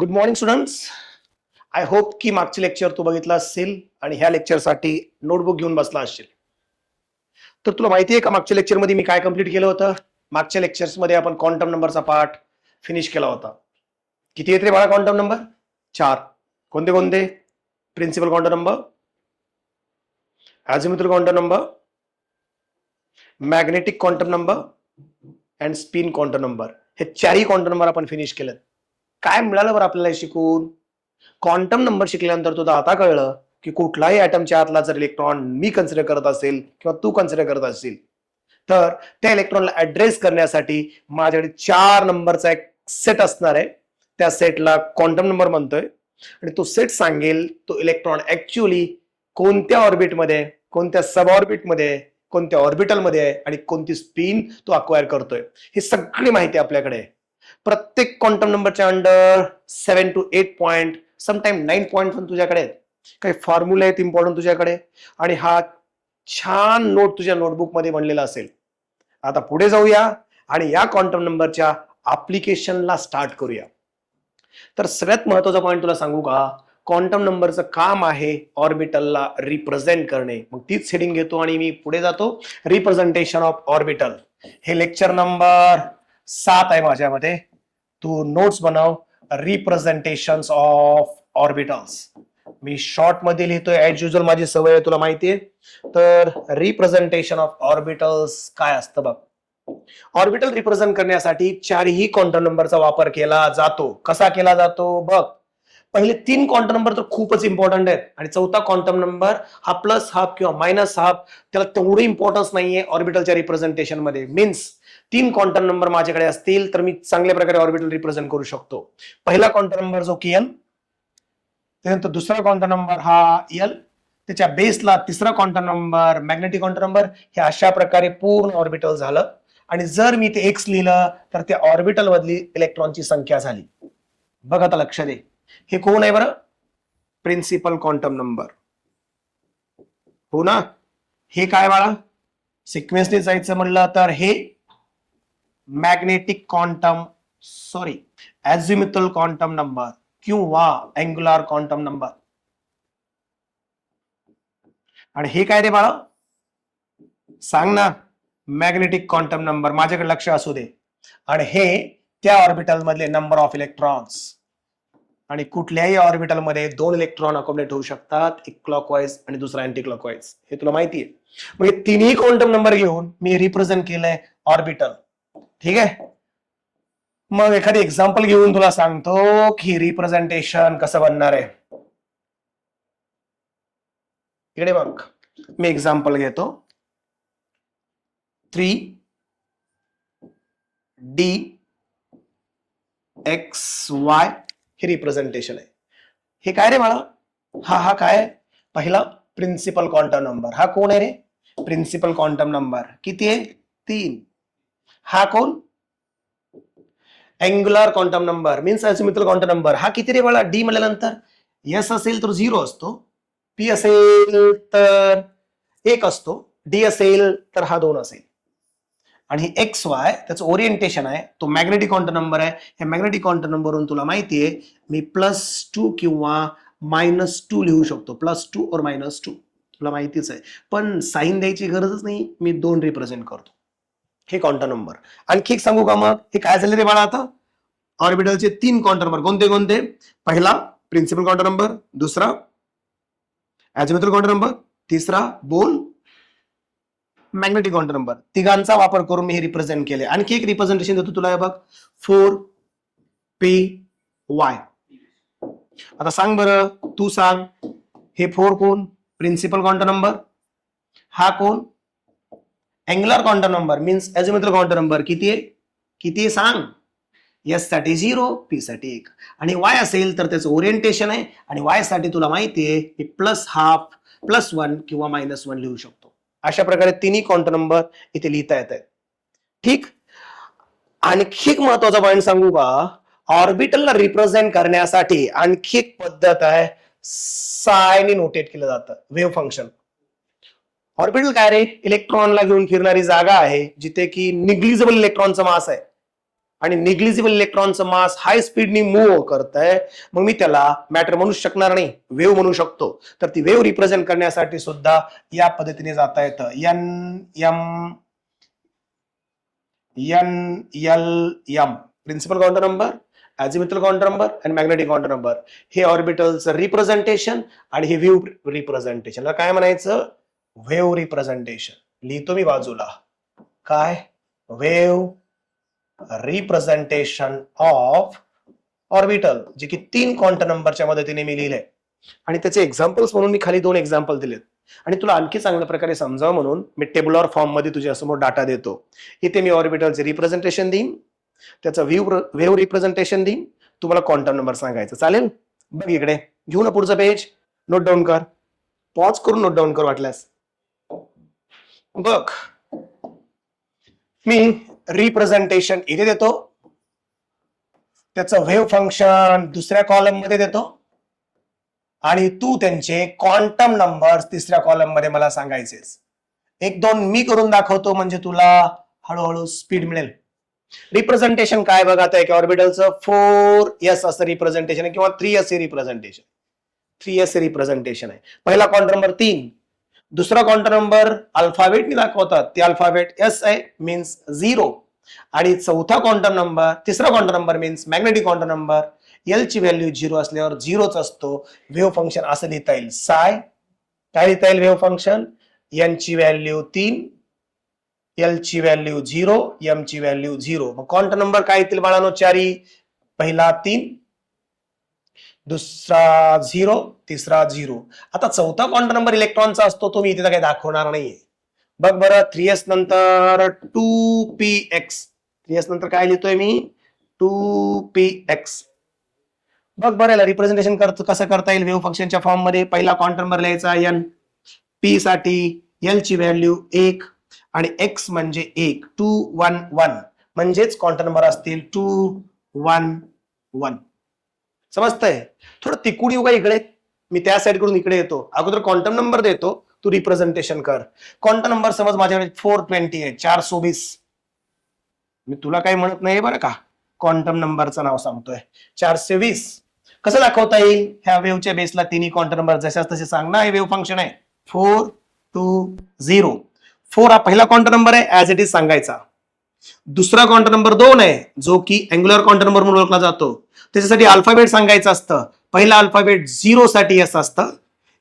Good morning students. I hope की मागचे lecture तू बघितला असेल आणि ह्या लेक्चरसाठी नोटबुक घेऊन बसला असशील. तर तुला माहिती आहे का मागच्या लेक्चरमध्ये मी काय कंप्लीट केलं होतं? मागच्या लेक्चर्समध्ये आपण क्वांटम नंबरचा पार्ट फिनिश केला होता. किती येते रे बाळा क्वांटम नंबर? 4. कोणते कोणते? Principal quantum number, azimuthal quantum number, magnetic quantum number and spin quantum number. हे चारही क्वांटम नंबर आपण फिनिश केलं. काय मिळालं बरं आपल्याला शिकून? क्वांटम नंबर शिकल्यानंतर तुला आता कळलं की कुठलाही ॲटमच्या आतला जर इलेक्ट्रॉन मी कन्सिडर करत असेल किंवा तू कन्सिडर करत असेल तर त्या इलेक्ट्रॉनला ऍड्रेस करण्यासाठी माझ्याकडे 4 नंबरचा एक सेट असणार आहे. त्या सेटला क्वांटम नंबर म्हणतोय आणि तो सेट सांगेल तो इलेक्ट्रॉन ऍक्च्युअली कोणत्या ऑर्बिटमध्ये, कोणत्या सब ऑर्बिटमध्ये, कोणत्या ऑर्बिटलमध्ये आहे आणि कोणती स्पिन तो अक्वायर करतोय. ही सगळी माहिती आपल्याकडे आहे. प्रत्येक क्वांटम नंबरच्या under 7 to 8 point, sometime 9 point पण तुझ्याकडे आहेत. काही फॉर्म्युला आहेत इम्पॉर्टंट तुझ्याकडे आणि हा छान नोट तुझ्या नोटबुक मध्ये बनलेला असेल. आता पुढे जाऊया आणि या क्वांटम नंबरच्या ऍप्लिकेशनला स्टार्ट करूया. तर सगळ्यात महत्वाचा पॉइंट तुला सांगू का? क्वांटम नंबरचं काम आहे ऑर्बिटलला रिप्रेझेंट करणे. मग तीच हेडिंग घेतो आणि मी पुढे जातो. Representation of orbital. हे लेक्चर नंबर 7 आहे माझ्यामध्ये. तू नोट्स बनव. Representation of orbitals. Me short मध्ये लिहितोय ऍज युजल, माझी सवय आहे तुला माहितीये. तर रिप्रेझेंटेशन ऑफ ऑर्बिटल्स काय असतं बघ. ऑर्बिटल रिप्रेझेंट करण्यासाठी चारही क्वांटम नंबरचा वापर केला जातो. कसा केला जातो बघ. पहिले 3 क्वांटम नंबर तर खूपच इम्पॉर्टंट आहेत आणि चौथा क्वांटम नंबर हा प्लस हाफ किंवा मायनस हाफ, त्याला तेवढं इम्पॉर्टन्स नाहीये ऑर्बिटलच्या रिप्रेझेंटेशन मध्ये. मीन्स 3 क्वांटम नंबर माझ्याकडे असतील तर मी चांगल्या प्रकारे ऑर्बिटल रिप्रेझेंट करू शकतो. पहिला क्वांटम नंबर जो Kn, त्यानंतर दुसरा क्वांटम नंबर हा L, त्याच्या बेसला तिसरा quantum number magnetic quantum number. हे अशा प्रकारे पूर्ण ऑर्बिटल झालं आणि जर मी ते एक्स लिहिलं तर त्या ऑर्बिटल मधली इलेक्ट्रॉनची संख्या झाली. बघ आता लक्ष दे. हे कोण आहे बरं? प्रिन्सिपल क्वांटम नंबर, हो ना. हे काय बाळा? सिक्वेन्सने जायचं म्हणलं तर हे मॅग्नेटिक क्वांटम अझिमुथल क्वांटम नंबर किंवा अँग्युलर क्वांटम नंबर. आणि हे काय रे बाळा? सांग ना. Magnetic quantum number. माझ्याकडे लक्ष असू दे. आणि हे त्या ऑर्बिटल मधले नंबर ऑफ इलेक्ट्रॉन्स. आणि कुठल्याही ऑर्बिटल मध्ये 2 इलेक्ट्रॉन अकोमोडेट होऊ शकतात, एक क्लॉकवाईज आणि दुसरा अँटी क्लॉकवाईज. हे तुला माहिती आहे. म्हणजे तिन्ही क्वांटम नंबर घेऊन मी रिप्रेझेंट केलंय ऑर्बिटल. ठीक आहे. मग एखादी एक्झाम्पल घेऊन तुला सांगतो की रिप्रेझेंटेशन कसं बनणार आहे. इकडे बघ, मी एक्झाम्पल घेतो. 3DXY हे रिप्रेझेंटेशन आहे. हे काय रे बाळा? हा काय? पहिला प्रिन्सिपल क्वांटम नंबर. हा कोण आहे रे? Principal quantum number. किती आहे? 3. हा कोण? Angular quantum number means azimuthal quantum number. हा किती रे बाळा? डी म्हणल्यानंतर एस असेल तर 0 असतो, पी असेल तर 1 असतो, डी असेल तर हा 2 असेल. आणि एक्स वाय त्याचं ओरिएंटेशन आहे, तो मॅग्नेटिक क्वांटम नंबर आहे. हे मॅग्नेटिक क्वांटम नंबरवरून तुला माहिती आहे मी +2 किंवा -2 लिहू शकतो. +2 और -2 तुला माहितीच आहे. पण साईन द्यायची गरजच नाही. मी 2 रिप्रेझेंट करतो. हे क्वांटम नंबर. आणखी एक सांगू का मग? हे काय झाले रे बाळा? आता ऑर्बिटलचे 3 क्वांटम नंबर. कोणते कोणते? पहिला प्रिन्सिपल क्वांटम नंबर, दुसरा अझिमुथल क्वांटम नंबर, तिसरा बोल मॅग्नेटिक क्वांटम नंबर. तिघांचा वापर करून मी हे रिप्रेझेंट केले. आणखी एक रिप्रेझेंटेशन देतो तुला. बघ 4PY. आता सांग बरं, तू सांग. हे 4 कोण? Principal quantum number. हा कोण? Angular quantum number means azimuthal quantum number. किती आहे सांग. एस साठी 0, पी साठी 1. आणि वाय असेल तर त्याचं ओरिएंटेशन आहे. आणि वाय साठी तुला माहितीये की +½ +1 किंवा -1 लिहू शकतो. अशा प्रकारे तिन्ही क्वांटम नंबर इथे लिहिता येत आहेत. ठीक. आणखी एक महत्वाचा पॉईंट सांगू का? ऑर्बिटलला रिप्रेझेंट करण्यासाठी आणखी एक पद्धत आहे. सायने नोटेट केलं जातं. Wave function. ऑर्बिटल काय रे? इलेक्ट्रॉनला घेऊन फिरणारी जागा आहे जिथे की निग्लिजिबल इलेक्ट्रॉनचा मास आहे. आणि निग्लिजिबल इलेक्ट्रॉनचं मास हाय स्पीडनी मूव्ह करतंय, मग मी त्याला मॅटर म्हणू शकणार नाही, वेव्ह म्हणू शकतो. तर ती वेव्ह रिप्रेझेंट करण्यासाठी सुद्धा या पद्धतीने जाता येतं. NM principal quantum number, azimuthal quantum number आणि मॅग्नेटिक क्वांटम नंबर, हे ऑर्बिटलचं रिप्रेझेंटेशन आणि हे वेव्ह रिप्रेझेंटेशन. काय म्हणायचं? Wave representation. लिहितो मी बाजूला. काय? वेव्ह रिप्रेझेंटेशन ऑफ ऑर्बिटल, जे की 3 क्वांटम नंबरच्या मदतीने मी लिहिले आणि त्याचे एक्झाम्पल्स म्हणून मी खाली 2 एक्झाम्पल दिलेत. आणि तुला आणखी चांगल्या प्रकारे समजावं म्हणून मी टेबुलर फॉर्म मध्ये तुझ्या समोर डाटा देतो. इथे मी ऑर्बिटलचे रिप्रेझेंटेशन देईन, त्याचं वेव्ह रिप्रेझेंटेशन देईन, तुम्हाला क्वांटम नंबर सांगायचं. चालेल? बघ इकडे, घेऊ ना पुढचं पेज, नोट डाऊन कर, पॉज करून नोट डाऊन कर वाटल्यास. बघ, मी रिप्रेझेंटेशन इथे देतो, त्याचं वेव्ह फंक्शन दुसऱ्या कॉलम मध्ये देतो आणि तू त्यांचे क्वांटम नंबर तिसऱ्या कॉलम मध्ये मला सांगायचेस. 1-2 मी करून दाखवतो म्हणजे तुला हळूहळू स्पीड मिळेल. रिप्रेझेंटेशन काय बघा, आता एका ऑर्बिटलचं 4s असं रिप्रेझेंटेशन आहे किंवा 3s रिप्रेझेंटेशन. 3s रिप्रेझेंटेशन आहे. पहिला क्वांटम नंबर 3, दुसरा क्वांटम नंबर अल्फाबेटने दाखवतात, ते अल्फाबेट एस आहे, मीन्स 0. आणि चौथा क्वांटम नंबर, तिसरा quantum number means magnetic quantum number, L ची व्हॅल्यू 0 असल्यावर 0च असतो. वेव्ह फंक्शन असं लिहिता येईल. काय लिहिता येईल वेव्ह फंक्शन? एन ची व्हॅल्यू 3, एल ची व्हॅल्यू 0, एम ची व्हॅल्यू 0. मग क्वांटम नंबर काय येतील बाळांनो? 4. पहिला 3, दुसरा 0, तिसरा 0. आता चौथा क्वांटम नंबर इलेक्ट्रॉनचा असतो, तो मी इथे काही दाखवणार नाहीये. बघ बरं, 3s नंतर 2px. 3s नंतर काय लिहितोय मी? 2px. बघ बरं, रिप्रेझेंटेशन कसं करता येईल वेव्ह फंक्शनच्या फॉर्म मध्ये? पहिला क्वांटम नंबर लिहायचा n, p साठी l ची व्हॅल्यू 1 आणि x म्हणजे 1, 2 1 1, म्हणजेच क्वांटम नंबर असतील 2 1 1. समजतंय? थोडं तिकुड येऊ का इकडे? मी त्या साइड कडून इकडे येतो. अगोदर क्वांटम नंबर देतो, तू रिप्रेझेंटेशन कर. क्वांटम नंबर समज माझ्याकडे 420 आहे, 420. मी तुला काही म्हणत नाही बरं का, क्वांटम नंबरचं नाव सांगतोय. 420 कसं दाखवता येईल? ह्या वेव्हच्या बेसला तिन्ही क्वांटम नंबर जशाच तसे सांग ना. हे वेव्ह फंक्शन आहे 4 2 0. 4 हा पहिला क्वांटम नंबर आहे, ऍज इट इज सांगायचा. दुसरा क्वांटम नंबर 2 आहे, जो की अँग्युलर क्वांटम नंबर म्हणून ओळखला जातो. त्याच्यासाठी अल्फाबेट सांगायचं असतं. पहिला अल्फाबेट 0 साठी एस असतं,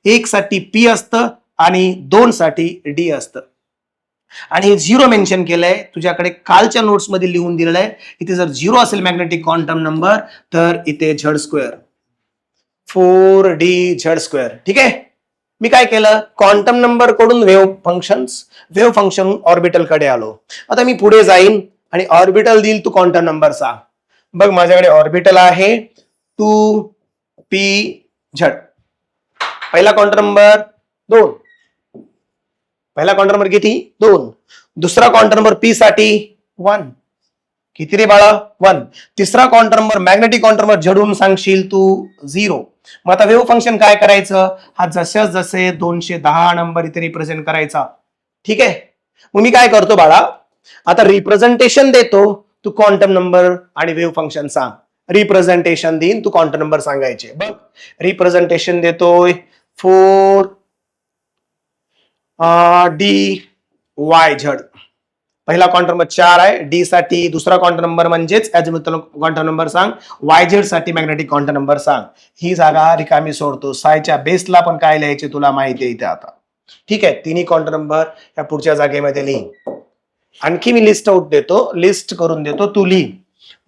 1 साठी पी असतं आणि 2 साठी डी असतं. आणि हे 0 मेन्शन केलंय, तुझ्याकडे कालच्या नोट्स मध्ये लिहून दिलेलं आहे. इथे जर 0 असेल मॅग्नेटिक क्वांटम नंबर, तर इथे झड स्क्वेअर, 4d झड स्क्वेअर. ठीक आहे? मी काय केलं? क्वांटम नंबर कडून वेव्ह फंक्शन ऑर्बिटल कडे आलो. आता मी पुढे जाईन आणि ऑर्बिटल देईल, तू क्वांटम नंबर सांग. बघ, माझ्याकडे ऑर्बिटल आहे 2pz. पहिला क्वांटम नंबर 2. पहिला क्वांटम नंबर किती? 2. दुसरा क्वांटम नंबर पी साठी 1. किती रे बाळा? 1. तिसरा quantum number magnetic quantum number झडून सांगशील तू 0. मग आता वेव्ह फंक्शन काय करायचं? हा जसे 210 नंबर इथे रिप्रेझेंट करायचा. ठीक आहे? मग मी काय करतो बाळा, आता रिप्रेझेंटेशन देतो, तू क्वांटम नंबर आणि वेव्ह फंक्शन सांग. रिप्रेझेंटेशन देईन, तू क्वांटम नंबर सांगायचे. बघ, रिप्रेझेंटेशन देतोय 4d(yz). पहिला क्वांटम नंबर 4 आहे, डी साठी. दुसरा क्वांटम नंबर म्हणजेच अझिमुथल क्वांटम नंबर सांग. yz साठी मॅग्नेटिक क्वांटम नंबर सांग. ही जागा रिकामी सोडतो. सायच्या बेसला पण काय लिहायचे तुला माहिती आहे इथे आता. ठीक आहे? तिन्ही क्वांटम नंबर या पुढच्या जागेमध्ये लिही. आणखी मी लिस्ट आउट देतो, लिस्ट करून देतो, तू लिही.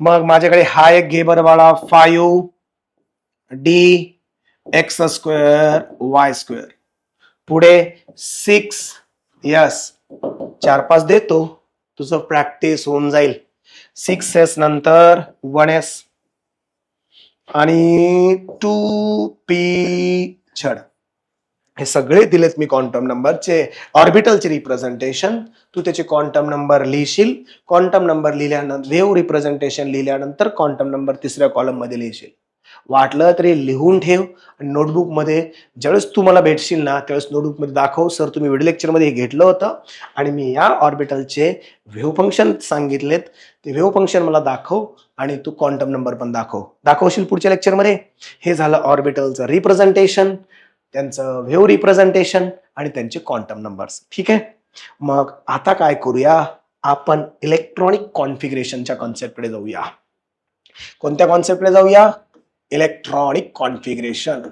मग माझ्याकडे हा एक घे बरं बाळा, 5dx²y². पुढे 6s, 4-5 देतो, तुझं प्रॅक्टिस होऊन जाईल. 6s नंतर 1s आणि 2pz. हे सगळे दिलेत मी क्वांटम नंबरचे, ऑर्बिटलचे रिप्रेझेंटेशन. तू त्याचे क्वांटम नंबर लिहिशील. क्वांटम नंबर लिहिल्यानंतर वेव्ह रिप्रेझेंटेशन लिहिल्यानंतर क्वांटम नंबर तिसऱ्या कॉलम मध्ये लिहिशील. वाटलं तरी लिहून ठेव आणि नोटबुकमध्ये ज्यावेळेस तू मला भेटशील ना त्यावेळेस नोटबुकमध्ये दाखव, सर तुम्ही व्हिडिओ लेक्चरमध्ये हे घेतलं होतं आणि मी या ऑर्बिटलचे वेव्ह फंक्शन सांगितलेत, ते वेव्ह फंक्शन मला दाखव आणि तू क्वांटम नंबर पण दाखवशील पुढच्या लेक्चरमध्ये. हे झालं ऑर्बिटलचं रिप्रेझेंटेशन, त्यांचं वेव्ह रिप्रेझेंटेशन आणि त्यांचे क्वांटम नंबर्स. ठीक आहे, मग आता काय करूया, आपण इलेक्ट्रॉनिक कॉन्फिगरेशनच्या कॉन्सेप्टकडे जाऊया. कोणत्या कॉन्सेप्टकडे जाऊया? Electronic configuration.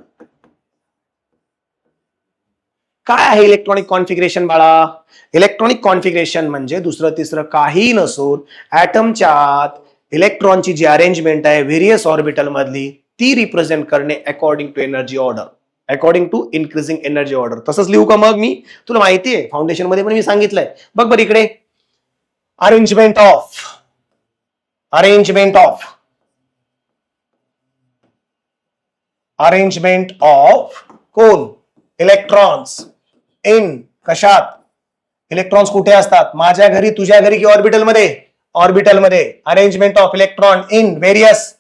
काय आहे इलेक्ट्रॉनिक कॉन्फिगरेशन बाळा? इलेक्ट्रॉनिक कॉन्फिगरेशन म्हणजे दुसरं तिसरं काही नसून ऍटमच्या आत इलेक्ट्रॉनची जी अरेंजमेंट आहे व्हेरियस ऑर्बिटल मधली ती रिप्रेझेंट करणे according to energy order, according to increasing energy order. तसंच लिहू का मग मी? तुला माहिती आहे फाउंडेशन मध्ये पण मी सांगितलंय. बघ बरं इकडे, अरेंजमेंट ऑफ कोण? इलेक्ट्रॉन्स इन कशात? इलेक्ट्रॉन्स कुठे असतात? माझ्या घरी, तुझ्या घरी की ऑर्बिटलमध्ये? ऑर्बिटलमध्ये. Arrangement of electron in various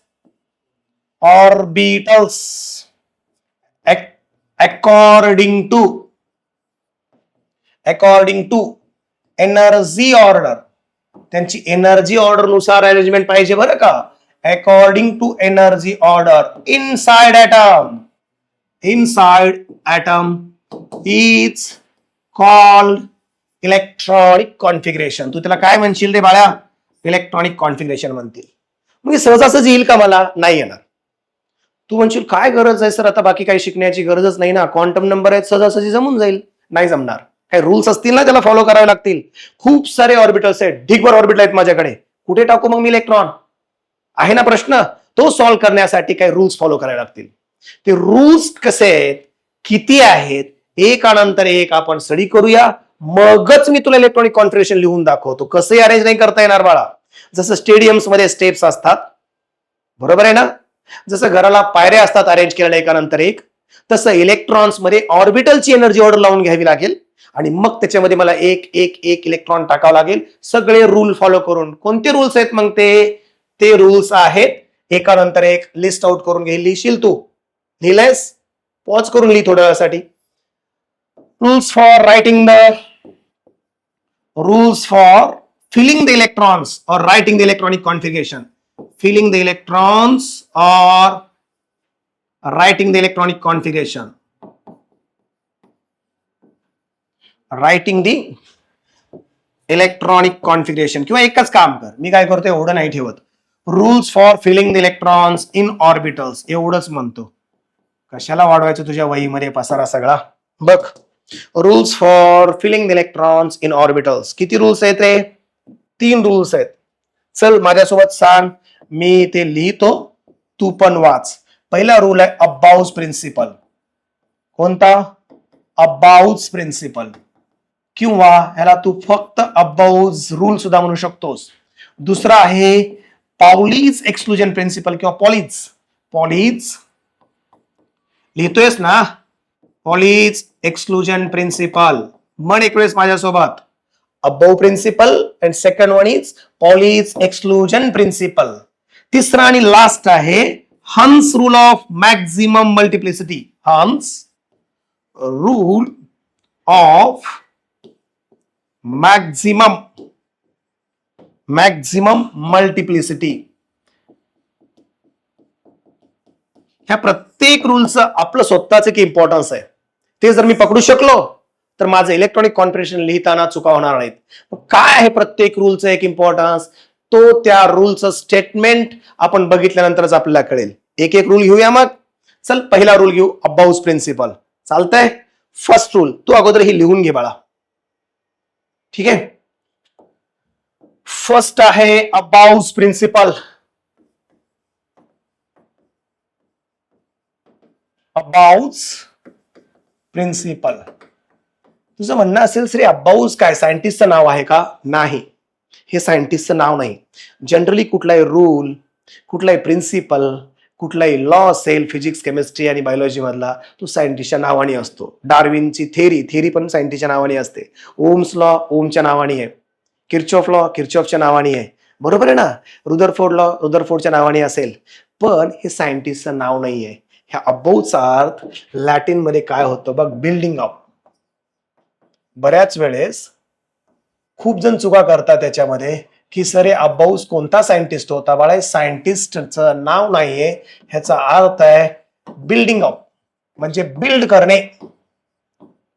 orbitals according to energy order. त्यांची एनर्जी ऑर्डर नुसार अरेंजमेंट पाहिजे बरं का. According to energy order inside atom is called electronic configuration. तू त्याला काय म्हणशील रे बाळा? इलेक्ट्रॉनिक कॉन्फिगरेशन म्हणतील. मग सहजासहज येईल का? मला नाही येणार. तू म्हणशील काय गरज आहे सर, आता बाकी काही शिकण्याची गरजच नाही ना, क्वांटम नंबर आहेत, सहजासहजी जमून जाईल. नाही जमणार. काही रूल्स असतील ना, त्याला फॉलो करावे लागतील. खूप सारे ऑर्बिटल्स आहेत, ढिगभर ऑर्बिटल आहेत माझ्याकडे. कुठे टाकू मग मी इलेक्ट्रॉन? आहे ना प्रश्न. तो सॉल्व्ह करण्यासाठी काही रूल्स फॉलो करावे लागतील. ते रूल्स कसे आहेत, किती आहेत, एकानंतर एक आपण स्टडी करूया. मगच मी तुला इलेक्ट्रॉनिक कॉन्फिगरेशन लिहून दाखवतो. कसंही अरेंज नाही करता येणार बाळा. जसं स्टेडियम्स मध्ये स्टेप्स असतात, बरोबर आहे ना, जसं घराला पायऱ्या असतात अरेंज केलेल्या एकानंतर एक, तसं इलेक्ट्रॉन्स मध्ये ऑर्बिटलची एनर्जी ऑर्डर लावून घ्यावी लागेल आणि मग त्याच्यामध्ये मला एक एक एक इलेक्ट्रॉन टाकावं लागेल, सगळे रूल फॉलो करून. कोणते रूल्स आहेत मग ते रूल्स आहेत एकानंतर एक लिस्ट आउट करून घे. लिहिशील तू? लिहिलंयस? पॉज करून लिही थोड्या वेळासाठी. Rules for filling the electrons or writing the electronic configuration. Filling the electrons or writing the electronic configuration. Writing the electronic configuration. किंवा एकच काम कर, मी काय करतो एवढं नाही ठेवत. Rules for filling the electrons in orbitals एवढंच म्हणतो. कशाला वाढवायचं तुझ्या वहीमध्ये पसारा सगळा? बघ, rules for filling the electrons in orbitals. किती रूल्स आहेत रे? 3 रूल्स आहेत. चल माझ्यासोबत सांग, मी ते लिहितो, तू पण वाच. पहिला रूल आहे अबाउज प्रिन्सिपल. कोणता? अबाउज प्रिन्सिपल, किंवा ह्याला तू फक्त अबाउज रूल सुद्धा म्हणू शकतोस. दुसरा आहे पाउलीज एक्सक्लुजन प्रिन्सिपल किंवा पॉलीज लिहितोयस ना? Pauli's exclusion principle. म्हण एक वेळेस माझ्यासोबत. Aufbau principle and second one is Pauli's exclusion principle. तिसरा आणि लास्ट आहे Hund's rule of maximum multiplicity. Hund's rule of maximum multiplicity. ह्या प्रत्येक रूलचं आपलं स्वतःच एक इम्पॉर्टन्स आहे. ते जर मी पकडू शकलो तर माझं इलेक्ट्रॉनिक कॉन्फिगरेशन लिहिताना चुका होणार नाहीत. काय आहे प्रत्येक रूलचं एक इम्पॉर्टन्स? तो त्या रूलचं स्टेटमेंट आपण बघितल्यानंतरच आपल्याला कळेल. एक एक रूल घेऊया मग. चल पहिला रूल घेऊ, अबाउज प्रिन्सिपल. चालतंय? फर्स्ट रूल तू अगोदर ही लिहून घे बाळा. ठीक आहे? फर्स्ट आहे अबाउज प्रिन्सिपल. अबाउज प्रिन्सिपल. तुझं म्हणणं असेल श्री अबाउज काय सायंटिस्टचं नाव आहे का? नाही, हे सायंटिस्टचं नाव नाही. जनरली कुठलाही रूल, कुठलाही प्रिन्सिपल, कुठलाही लॉ असेल फिजिक्स, केमिस्ट्री आणि बायोलॉजी मधला, तो सायंटिस्टच्या नावाने असतो. डार्विनची थेरी पण सायंटिस्टच्या नावाने असते. ओम्स लॉ ओमच्या नावाने आहे. किर्चॉफ लॉ किर्चॉफच्या नावाने आहे. बरोबर आहे ना? रुदरफोर्ड लॉ रुदरफोर्डच्या नावाने असेल, पण हे सायंटिस्टचं नाव नाहीये. ह्या अबोवचा अर्थ लॅटिन मध्ये काय होतं बघ, बिल्डिंग अप. बऱ्याच वेळेस खूप जण चुका करतात त्याच्यामध्ये की सर हे अबाउस कोणता सायंटिस्ट होता. बाळा, सायंटिस्टचं नाव नाहीये, ह्याचा अर्थ आहे बिल्डिंग अप, म्हणजे बिल्ड करणे.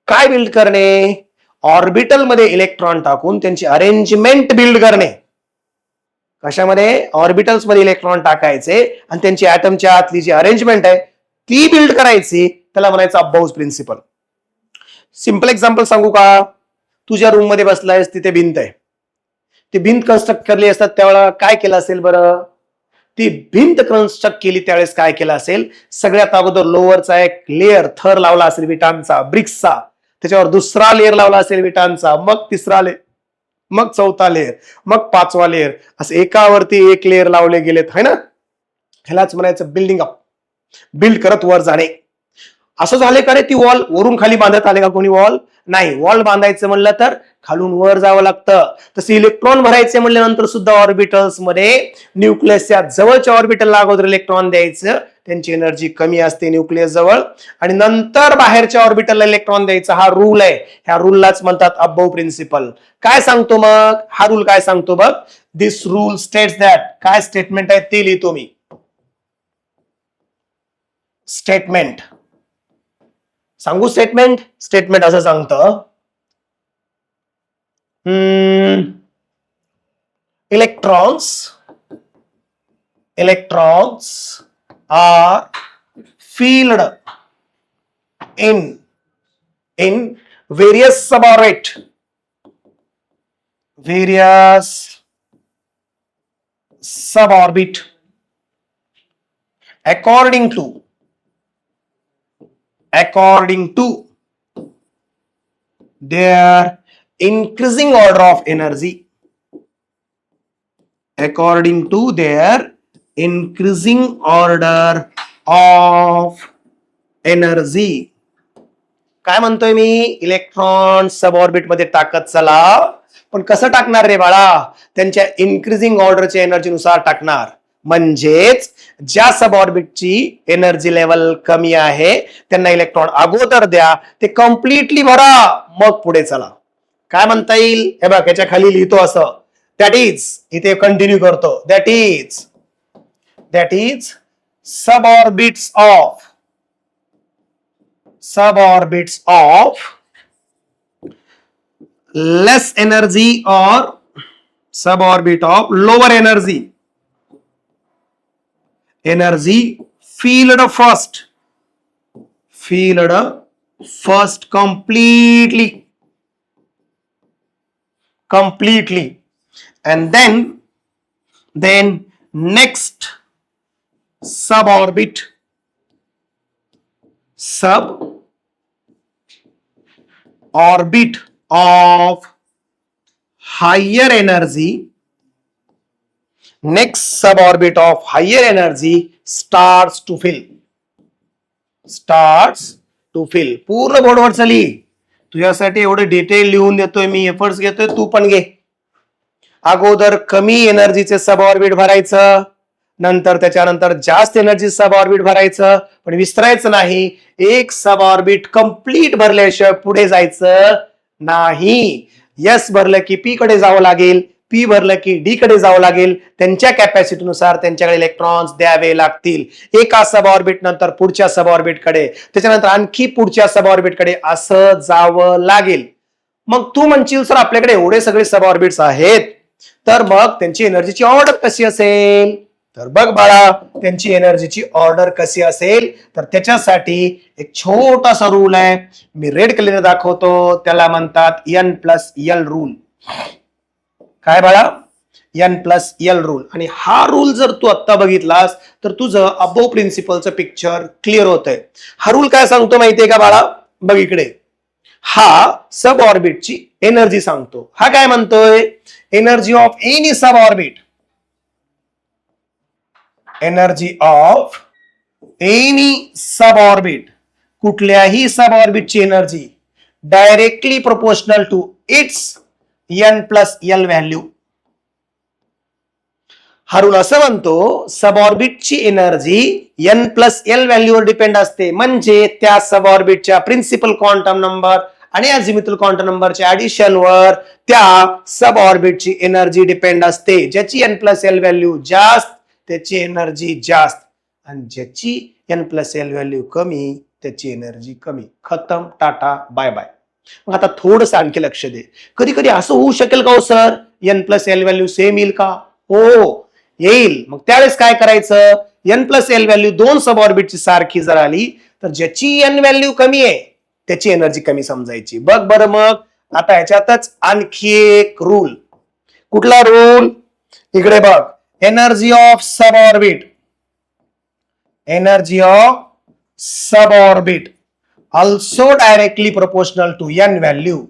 काय बिल्ड करणे? ऑर्बिटल मध्ये इलेक्ट्रॉन टाकून त्यांची अरेंजमेंट बिल्ड करणे. कशामध्ये? ऑर्बिटल्स मध्ये इलेक्ट्रॉन टाकायचे आणि त्यांची ऍटमच्या आतली जी अरेंजमेंट आहे ती बिल्ड करायची. त्याला म्हणायचं अबाउस प्रिन्सिपल. सिंपल एक्झाम्पल सांगू का? तुझ्या रूम मध्ये बसलायस, तिथे भिंत आहे. ती भिंत कन्स्ट्रक्ट करली असतात त्यावेळेला काय केलं असेल बरं? ती भिंत कन्स्ट्रक्ट केली त्यावेळेस काय केलं असेल? सगळ्यात अगोदर लोअरचा एक लेअर थर लावला असेल विटांचा, ब्रिक्सचा. त्याच्यावर दुसरा लेअर लावला असेल विटांचा, मग तिसरा लेअर, मग चौथा लेअर, मग पाचवा लेअर, असं एकावरती एक लेअर लावले गेलेत, है ना? ह्यालाच म्हणायचं बिल्डिंग अप. बिल्ड करत वर जाणे. असं झाले का रे? ती वॉल वरून खाली बांधत आले का कोणी वॉल? नाही. वॉल बांधायचं म्हणलं तर खालून वर जावं लागतं. तसे इलेक्ट्रॉन भरायचे म्हणल्यानंतर सुद्धा ऑर्बिटल्स मध्ये न्यूक्लियसच्या जवळच्या ऑर्बिटलला अगोदर इलेक्ट्रॉन द्यायचं, त्यांची एनर्जी कमी असते न्यूक्लियस जवळ, आणि नंतर बाहेरच्या ऑर्बिटलला इलेक्ट्रॉन द्यायचा. हा रूल आहे. ह्या रूललाच म्हणतात अबाउ प्रिन्सिपल. काय सांगतो मग हा रूल? काय सांगतो बघ? दिस रूल स्टेट्स दॅट. काय स्टेटमेंट आहे ते लिहितो मी. स्टेटमेंट सांगू? स्टेटमेंट स्टेटमेंट असं सांगतं, electrons are filled in various suborbit according to their increasing order of energy. According to their increasing order of energy. काय म्हणतोय मी? इलेक्ट्रॉन सब ऑर्बिट मध्ये टाकत चला, पण कसं टाकणार रे बाळा? त्यांच्या इन्क्रीजिंग ऑर्डरच्या एनर्जी नुसार टाकणार. म्हणजेच ज्या सब ऑर्बिटची एनर्जी लेवल कमी आहे त्यांना इलेक्ट्रॉन अगोदर द्या, ते कम्प्लिटली भरा, मग पुढे चला. काय म्हणता येईल? हे बघ, याच्या खाली लिहितो असं, दॅट इज, इथे कंटिन्यू करतो, that is suborbits of less energy or suborbit of lower energy filled first completely, and then next suborbit of higher energy, next suborbit of higher energy starts to fill. पूर्ण बोर्डवर चली. तुझ्यासाठी एवढे detail लिहून देतोय मी, efforts घेतोय, तू पण घे. अगोदर कमी एनर्जीचे सब ऑर्बिट भरायचं, नंतर त्याच्यानंतर जास्त एनर्जी सब ऑर्बिट भरायचं, पण विसरायचं नाही, एक सब ऑर्बिट कंप्लीट भरल्याशिवाय पुढे जायचं नाही. एस भरलं की पी कडे जावं लागेल, पी भरलं की डी कडे जावं लागेल. त्यांच्या कॅपॅसिटीनुसार त्यांच्याकडे इलेक्ट्रॉन्स द्यावे लागतील. एका सब ऑर्बिट नंतर पुढच्या सब ऑर्बिट कडे, त्याच्यानंतर आणखी पुढच्या सब ऑर्बिट कडे, असं जावं लागेल. मग तू म्हणशील सर आपल्याकडे एवढे सगळे सब ऑर्बिट्स आहेत, तर मग त्यांची एनर्जीची ऑर्डर कशी असेल? तर बघ बाळा, त्यांची एनर्जीची ऑर्डर कशी असेल तर त्याच्यासाठी एक छोटासा रूल आहे, मी रेड कलर दाखवतो, त्याला म्हणतात N+L रूल. काय बाळा? N+L rule. आणि हा रूल जर तू आता बघितलास तर तुझं अबाउ प्रिन्सिपलचं पिक्चर क्लिअर होतंय. हा रूल काय सांगतो माहितीये का बाळा? बघ इकडे, हा सब ऑर्बिटची एनर्जी सांगतो. हा काय म्हणतोय? Energy of any sub orbit, energy of any sub orbit, कुठल्याही सब ऑर्बिटची energy directly proportional to its N+L value. हा रूल असं म्हणतो सबऑर्बिटची एनर्जी एन प्लस एल व्हॅल्यूवर डिपेंड असते, म्हणजे त्या सबऑर्बिटच्या प्रिन्सिपल क्वांटम नंबर आणि अझिमुथल क्वांटम नंबरच्या ऍडिशनवर त्या सबऑर्बिटची एनर्जी डिपेंड असते. ज्याची एन प्लस एल व्हॅल्यू जास्त त्याची एनर्जी जास्त, आणि ज्याची एन प्लस एल व्हॅल्यू कमी त्याची एनर्जी कमी. खतम, टाटा, बाय बाय. मग आता थोडंसं आणखी लक्ष दे. कधी कधी असं होऊ शकेल का हो sir, n plus L value same येईल का? हो येईल. मग त्यावेळेस काय करायचं, एन प्लस एल व्हॅल्यू दोन सब ऑर्बिटची सारखी जर आली तर ज्याची एन व्हॅल्यू कमी आहे त्याची एनर्जी कमी समजायची. बघ बरं, मग आता ह्याच्यातच आणखी एक रूल. कुठला रूल? इकडे बघ, energy of sub orbit, energy of sub orbit also directly proportional to N value.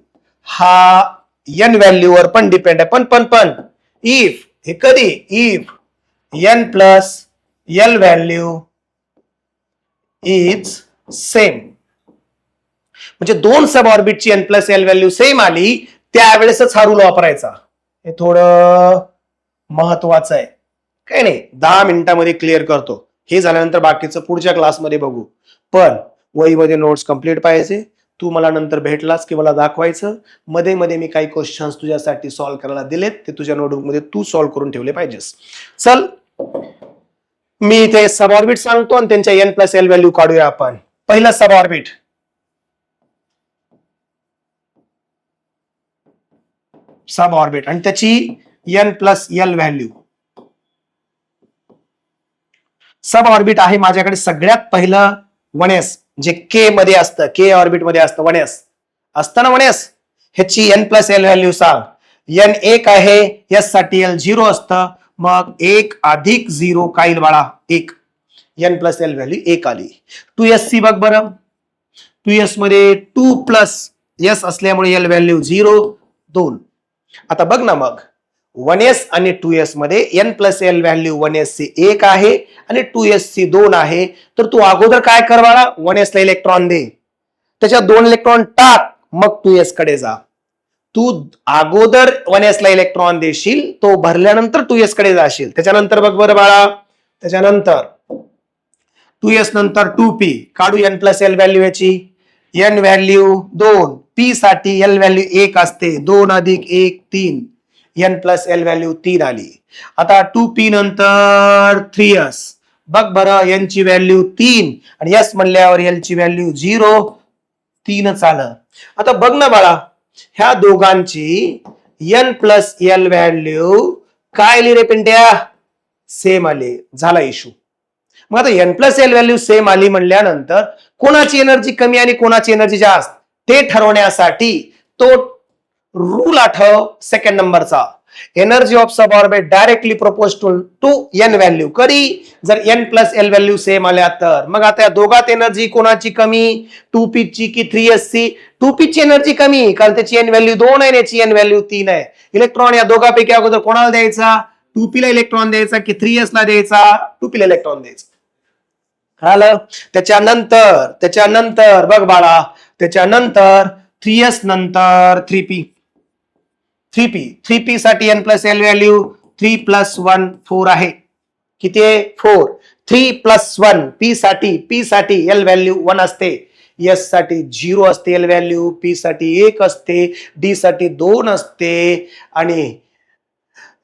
हा एन व्हॅल्यू वर पण डिपेंड आहे. पण इफ, हे कधी, if N plus L value is same, म्हणजे दोन सब ऑर्बिटची N plus L value same आली त्यावेळेसच हा रूल वापरायचा. हे थोडं महत्वाचं आहे. काय नाही, 10 मिनिटांमध्ये क्लिअर करतो. हे झाल्यानंतर बाकीचं पुढच्या क्लासमध्ये बघू. पण वहीमध्ये नोट्स कंप्लीट पाहिजे. तू मला नंतर भेटलास की मला दाखवायचं. मध्ये मध्ये मी काही क्वेश्चन्स तुझ्यासाठी सॉल्व्ह करायला दिलेत, ते तुझ्या नोटबुक मध्ये तू सॉल्व्ह करून ठेवले पाहिजेस. चल, मी ते सब ऑर्बिट सांगतो आणि त्यांच्या एन प्लस एल व्हॅल्यू काढूया आपण. पहिलं सब ऑर्बिट, सब ऑर्बिट आणि त्याची एन प्लस एल व्हॅल्यू. सब ऑर्बिट आहे माझ्याकडे सगळ्यात पहिलं 1s, जे के मध्ये असतं, के ऑर्बिट मध्ये असतं. 1s असतं ना, 1s. ह्याची एन प्लस एल व्हॅल्यू सांग. एन 1 आहे, एस साठी एल 0 असतं. मग 1 अधिक 0 काय येईल बाळा? 1. एन प्लस एल व्हॅल्यू 1 आली. 2s सी बघ बरं. 2s मध्ये 2 प्लस एस असल्यामुळे एल व्हॅल्यू 0, 2. आता बघ ना, मग 1s आणि 2s मध्ये N plus L value 1s ची 1 आहे आणि 2s ची 2 आहे. तर तू अगोदर काय कर बाळा, 1s ला इलेक्ट्रॉन दे, त्याच्यात 2 इलेक्ट्रॉन टाक, मग 2s कडे जा. तू अगोदर 1s ला इलेक्ट्रॉन देशील, तो भरल्यानंतर 2s कडे जाशील. त्याच्यानंतर बघ बरं बाळा, त्याच्यानंतर 2s नंतर 2p काढू. एन प्लस एल व्हॅल्यू याची एन व्हॅल्यू 2, पी साठी एल व्हॅल्यू 1 असते. 2 अधिक 1 3, एन प्लस एल व्हॅल्यू 3 आली. आता 2p नंतर 3s बघ बरं, एन ची व्हॅल्यू 3 आणि एस म्हणल्यावर एल ची व्हॅल्यू 0, 3च आलं. आता बघ ना बाळा, ह्या दोघांची एन प्लस एल व्हॅल्यू काय आली रे पिंट्या? सेम आली. झाला इश्यू. मग आता n plus L value same आली म्हणल्यानंतर कोणाची एनर्जी कमी आणि कोणाची एनर्जी जास्त ते ठरवण्यासाठी तो रूल आठव सेकंड नंबरचा. Energy of sub orbit directly proportional to N value. कधी? जर n plus L value same आल्या तर. मग आता या दोघात एनर्जी कोणाची कमी, 2p ची की 3s ची? 2p ची एनर्जी कमी, कारण त्याची एन व्हॅल्यू 2 आहे, याची एन व्हॅल्यू 3 आहे. इलेक्ट्रॉन या दोघांपैकी अगोदर कोणाला द्यायचा? 2p ला इलेक्ट्रॉन द्यायचा की 3s ला द्यायचा? 2p ला इलेक्ट्रॉन द्यायचा. आलं. त्याच्यानंतर बघ बाळा, त्याच्यानंतर 3s नंतर 3p. 3p साठी n plus L value 3 plus 1 4 आहे. किती आहे? 4. 3 प्लस 1 p साठी एल व्हॅल्यू 1 असते, एस साठी 0 असते एल व्हॅल्यू, पी साठी 1 असते, डी साठी 2 असते आणि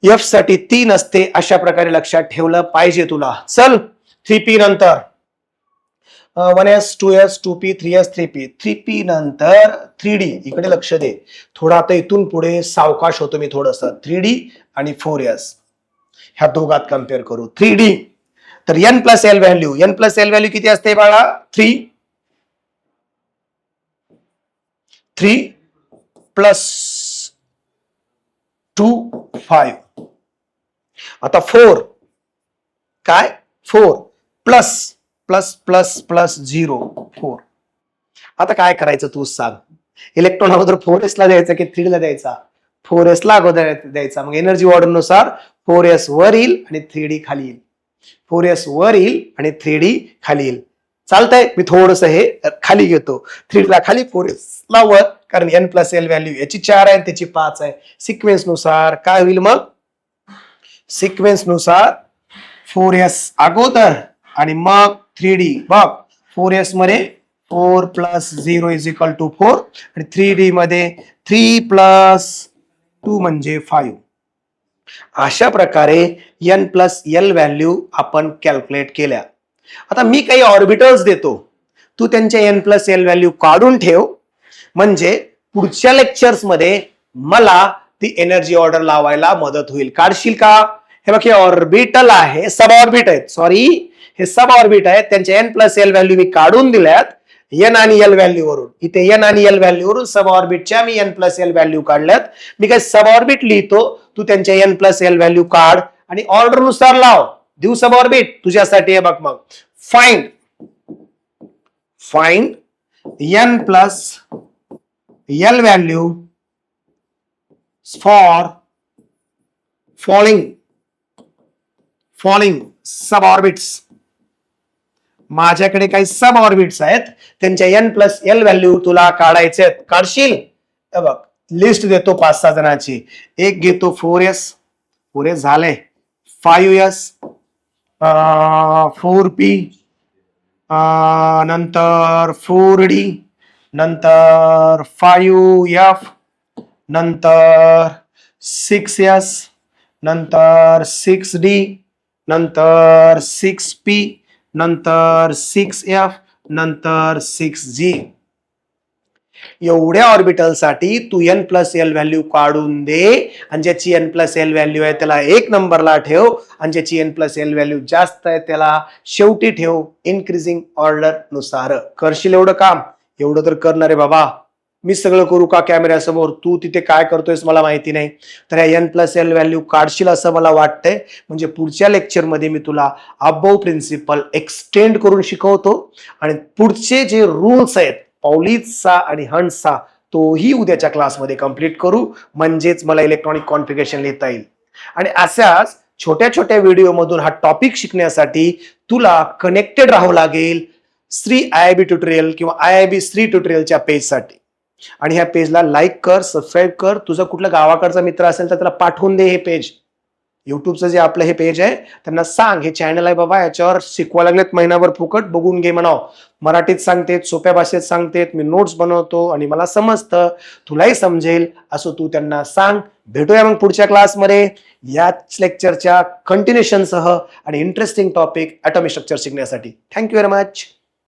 एफ साठी 3 असते. अशा प्रकारे लक्षात ठेवलं पाहिजे तुला. चल, 3p नंतर 1s 2s 2p 3s 3p. 3p नंतर 3d. इकडे लक्ष दे थोडं. आता इथून पुढे सावकाश होतो मी थोडस. 3d आणि 4s ह्या दोघात कम्पेअर करू. 3d तर एन प्लस एल व्हॅल्यू किती असते बाळा? 3 प्लस 2 5. आता 4 काय? 4 प्लस प्लस प्लस प्लस 0 4. आता काय करायचं तू सांग. इलेक्ट्रॉन अगोदर 4s ला द्यायचा की 3d ला द्यायचा? 4s ला अगोदर द्यायचा. मग एनर्जी ऑर्डर नुसार 4s वर येईल आणि 3d खाली येईल. 4s वर येईल आणि 3d खाली येईल. चालतंय, मी थोडस हे खाली घेतो. 3d ला खाली, 4s ला वर, कारण एन प्लस एल व्हॅल्यू याची 4 आहे त्याची 5 आहे. सिक्वेन्स नुसार काय होईल मग? सिक्वेन्स नुसार 4s अगोदर आणि मग 3D बघ 4s मध्ये 4 प्लस 0 इज इक्वल टू 4 आणि 3D मध्ये 3 प्लस 2 म्हणजे 5. अशा प्रकारे n प्लस एल व्हॅल्यू आपण कॅल्क्युलेट केल्या. आता मी काही ऑर्बिटल्स देतो, तू त्यांच्या n प्लस एल व्हॅल्यू काढून ठेव, म्हणजे पुढच्या लेक्चर्स मध्ये मला ती एनर्जी ऑर्डर लावायला मदत होईल. काढशील का? हे बघ, हे ऑर्बिटल आहे, सब ऑर्बिट आहेत, सॉरी हे सब ऑर्बिट आहेत, त्यांच्या n प्लस एल व्हॅल्यू मी काढून दिल्यात n आणि एल व्हॅल्यू वरून. इथे n आणि एल व्हॅल्यू वरून सब ऑर्बिटच्या मी n प्लस एल व्हॅल्यू काढल्यात. मी काय सब ऑर्बिट लिहितो, तू त्यांच्या n प्लस एल व्हॅल्यू काढ आणि ऑर्डर नुसार लाव. देऊ सब ऑर्बिट तुझ्यासाठी. हे बघ मग find n plus L value for following sub orbits. माझ्याकडे काही सब ऑर्बिट्स आहेत, त्यांच्या n प्लस एल व्हॅल्यू तुला काढायचे आहेत. काढशील? बघ लिस्ट देतो 5-6 जणांची. एक घेतो 4s झाले, 5s 4p नंतर 4d नंतर 5f नंतर 6s नंतर 6d नंतर 6p नंतर 6f नंतर 6g. एवढ्या ऑर्बिटल साठी तू n प्लस एल व्हॅल्यू काढून दे आणि ज्याची n प्लस एल व्हॅल्यू आहे त्याला 1 नंबरला ठेव आणि ज्याची n प्लस एल व्हॅल्यू जास्त आहे त्याला शेवटी ठेव इन्क्रीजिंग ऑर्डर नुसार. करशील एवढं काम? एवढं तर करणार आहे बाबा. मी सगळं करू का कॅमेऱ्यासमोर? तू तिथे काय करतोयस मला माहिती नाही. तर या n प्लस एल व्हॅल्यू काढशील असं मला वाटतंय. म्हणजे पुढच्या लेक्चरमध्ये मी तुला अबोव प्रिन्सिपल एक्सटेंड करून शिकवतो आणि पुढचे जे रूल्स आहेत पॉलिसचा आणि हंटचा तोही उद्याच्या क्लासमध्ये कंप्लीट करू, म्हणजेच मला इलेक्ट्रॉनिक कॉन्फिगरेशन लिहिता येईल. आणि अशाच छोट्या छोट्या व्हिडिओमधून हा टॉपिक शिकण्यासाठी तुला कनेक्टेड राहावं लागेल श्री IIB ट्युटोरियल किंवा IIB श्री ट्युटोरियलच्या पेजसाठी. आणि ह्या पेजला लाईक कर, सबस्क्राईब कर. तुझा कुठला गावाकडचा मित्र असेल तर त्याला पाठवून दे हे पेज. युट्यूबचं जे आपलं हे पेज आहे त्यांना सांग हे चॅनल आहे बाबा, याच्यावर शिकवा लागलेत महिनाभर फुकट, बघून घे म्हणाव. मराठीत सांगतेत, सोप्या भाषेत सांगतेत, मी नोट्स बनवतो आणि मला समजतं, तुलाही समजेल असं तू त्यांना सांग. भेटूया मग पुढच्या क्लासमध्ये याच लेक्चरच्या कंटिन्युएशनसह आणि इंटरेस्टिंग टॉपिक ॲटॉमिक स्ट्रक्चर शिकण्यासाठी. Thank you very much.